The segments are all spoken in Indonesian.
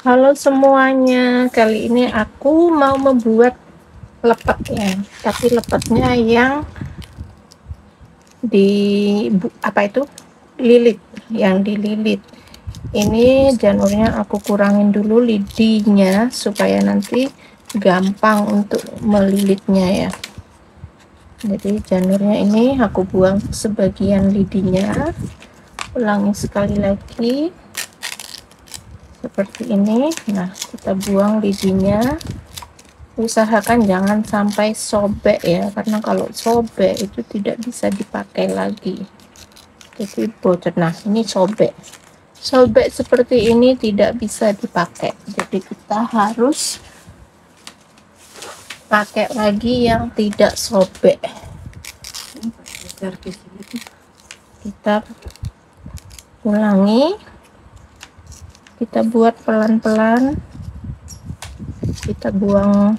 Halo semuanya, kali ini aku mau membuat lepet ya, tapi lepetnya yang di lilit, yang dililit. Ini janurnya aku kurangin dulu lidinya supaya nanti gampang untuk melilitnya ya. Jadi janurnya ini aku buang sebagian lidinya, ulangi sekali lagi seperti ini. Nah, kita buang lidinya, usahakan jangan sampai sobek ya, karena kalau sobek itu tidak bisa dipakai lagi, jadi bocor. Nah, ini sobek seperti ini tidak bisa dipakai, jadi kita harus pakai lagi yang tidak sobek. Kita ulangi, kita buat pelan-pelan, kita buang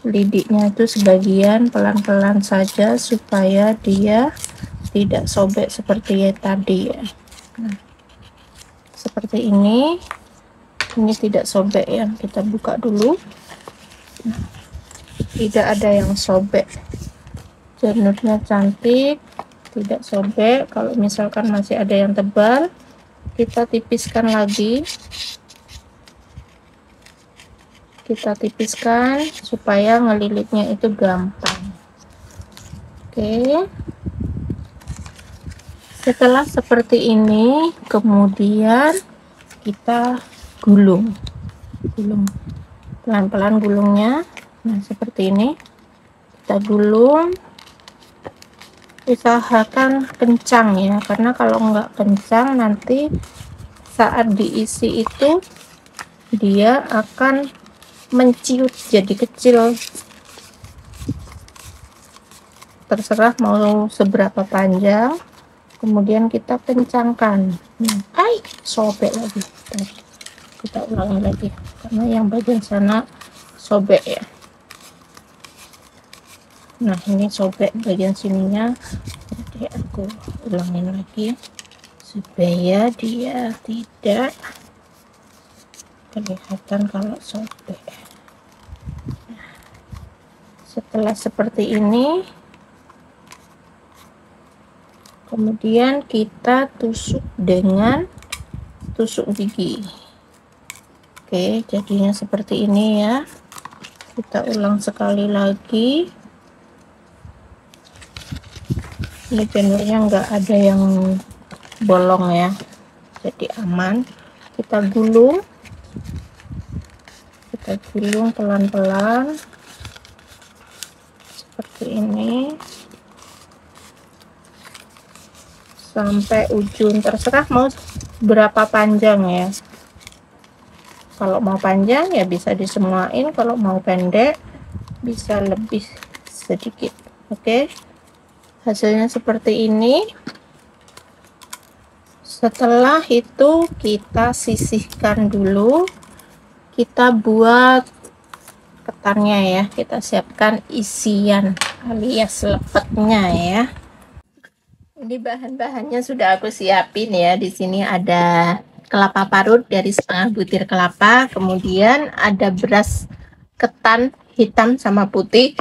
lidinya itu sebagian, pelan-pelan saja supaya dia tidak sobek seperti tadi ya. Nah, seperti ini tidak sobek ya, kita buka dulu. Nah, tidak ada yang sobek, janurnya cantik, tidak sobek. Kalau misalkan masih ada yang tebal, kita tipiskan lagi, kita tipiskan supaya ngelilitnya itu gampang. Oke, setelah seperti ini kemudian kita gulung pelan-pelan gulungnya. Nah, seperti ini kita gulung, usahakan kencang ya, karena kalau nggak kencang nanti saat diisi itu dia akan menciut jadi kecil. Terserah mau seberapa panjang, kemudian kita kencangkan. Sobek lagi, kita ulangi lagi karena yang bagian sana sobek ya. Nah, ini sobek bagian sininya, jadi aku ulangin lagi supaya dia tidak kelihatan kalau sobek. Setelah seperti ini kemudian kita tusuk dengan tusuk gigi. Oke, jadinya seperti ini ya. Kita ulang sekali lagi. Ini janurnya nggak ada yang bolong ya, jadi aman. Kita gulung pelan-pelan seperti ini sampai ujung. Terserah mau berapa panjang ya. Kalau mau panjang ya bisa disemuain, kalau mau pendek bisa lebih sedikit. Oke, hasilnya seperti ini. Setelah itu kita sisihkan dulu, kita buat ketannya ya, kita siapkan isian alias lepetnya ya. Ini bahan-bahannya sudah aku siapin ya. Di sini ada kelapa parut dari setengah butir kelapa, kemudian ada beras ketan hitam sama putih,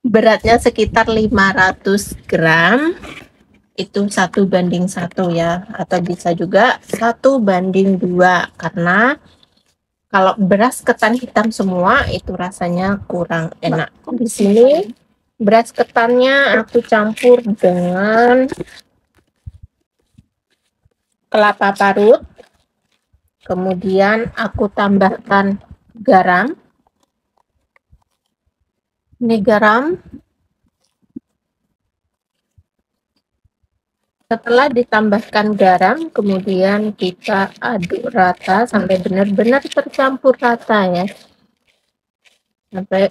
beratnya sekitar 500 gram, itu 1:1 ya, atau bisa juga 1:2, karena kalau beras ketan hitam semua itu rasanya kurang enak. Di sini beras ketannya aku campur dengan kelapa parut, kemudian aku tambahkan garam. Ini garam. Setelah ditambahkan garam, kemudian kita aduk rata sampai benar-benar tercampur rata ya, sampai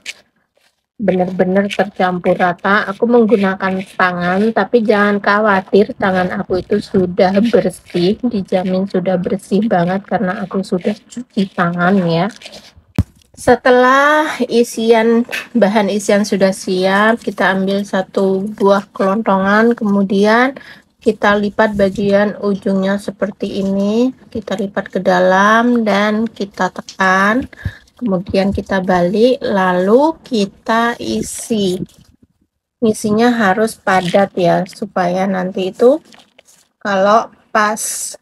benar-benar tercampur rata. Aku menggunakan tangan, tapi jangan khawatir, tangan aku itu sudah bersih, dijamin sudah bersih banget karena aku sudah cuci tangan ya. Setelah bahan isian sudah siap, kita ambil satu buah kelontongan, kemudian kita lipat bagian ujungnya seperti ini, kita lipat ke dalam dan kita tekan, kemudian kita balik, lalu kita isi. Isinya harus padat ya, supaya nanti itu kalau pas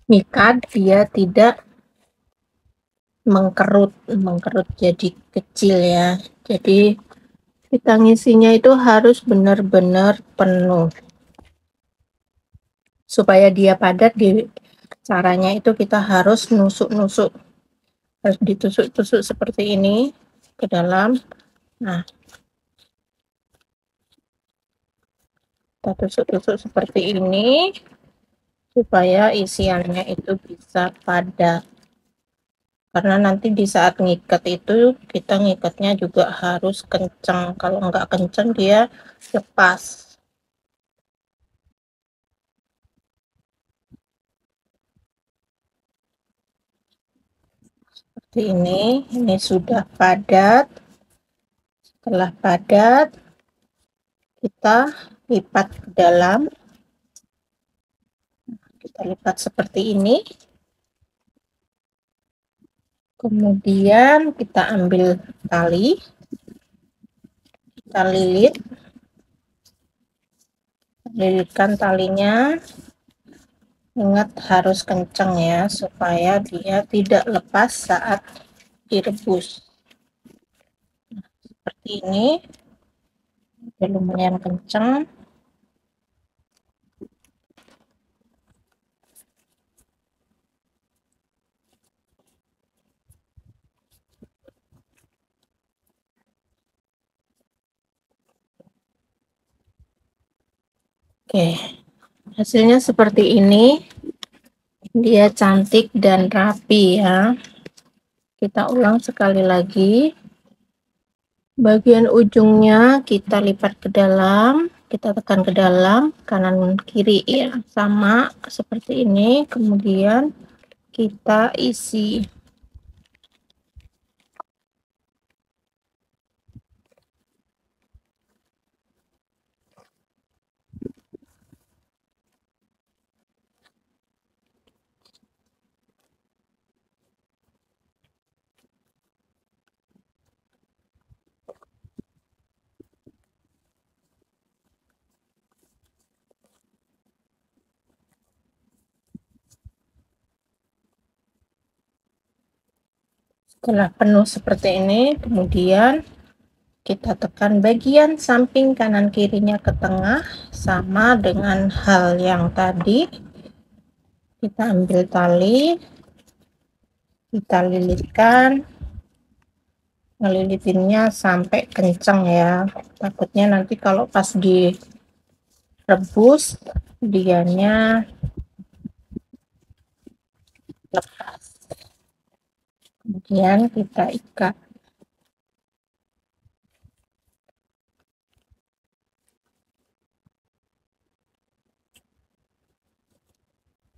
ngikat dia tidak mengkerut jadi kecil ya. Jadi kita ngisinya itu harus benar-benar penuh supaya dia padat. Caranya itu kita harus nusuk-nusuk, harus ditusuk-tusuk seperti ini ke dalam. Nah, kita tusuk-tusuk seperti ini supaya isiannya itu bisa padat, karena nanti di saat ngikat itu kita ngikatnya juga harus kencang. Kalau nggak kencang dia lepas. Seperti ini sudah padat. Setelah padat kita lipat ke dalam, kita lipat seperti ini, kemudian kita ambil tali, kita lilitkan talinya. Ingat harus kencang ya, supaya dia tidak lepas saat direbus. Nah, seperti ini, udah lumayan kencang. Oke, hasilnya seperti ini. Dia cantik dan rapi ya. Kita ulang sekali lagi. Bagian ujungnya kita lipat ke dalam, kita tekan ke dalam, kanan kiri ya, sama seperti ini. Kemudian kita isi. Setelah penuh seperti ini, kemudian kita tekan bagian samping kanan kirinya ke tengah, sama dengan hal yang tadi. Kita ambil tali, kita lilitkan, ngelilitinnya sampai kencang ya, takutnya nanti kalau pas direbus dianya lepas. Kemudian kita ikat.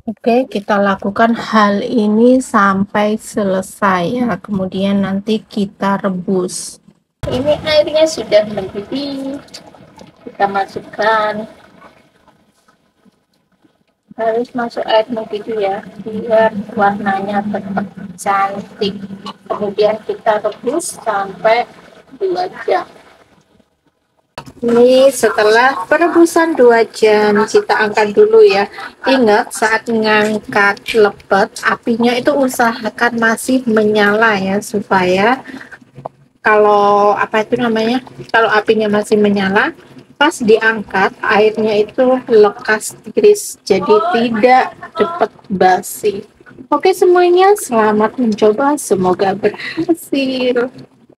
Oke, kita lakukan hal ini sampai selesai ya. Kemudian nanti kita rebus. Ini airnya sudah mendidih. Kita masukkan. Harus masuk air mendidih ya, biar warnanya tetap cantik. Kemudian kita rebus sampai 2 jam. Ini setelah perebusan 2 jam, kita angkat dulu ya. Ingat saat ngangkat lepet, apinya itu usahakan masih menyala ya, supaya kalau kalau apinya masih menyala, pas diangkat airnya itu lekas tiris, jadi tidak cepat basi. Oke semuanya, selamat mencoba, semoga berhasil.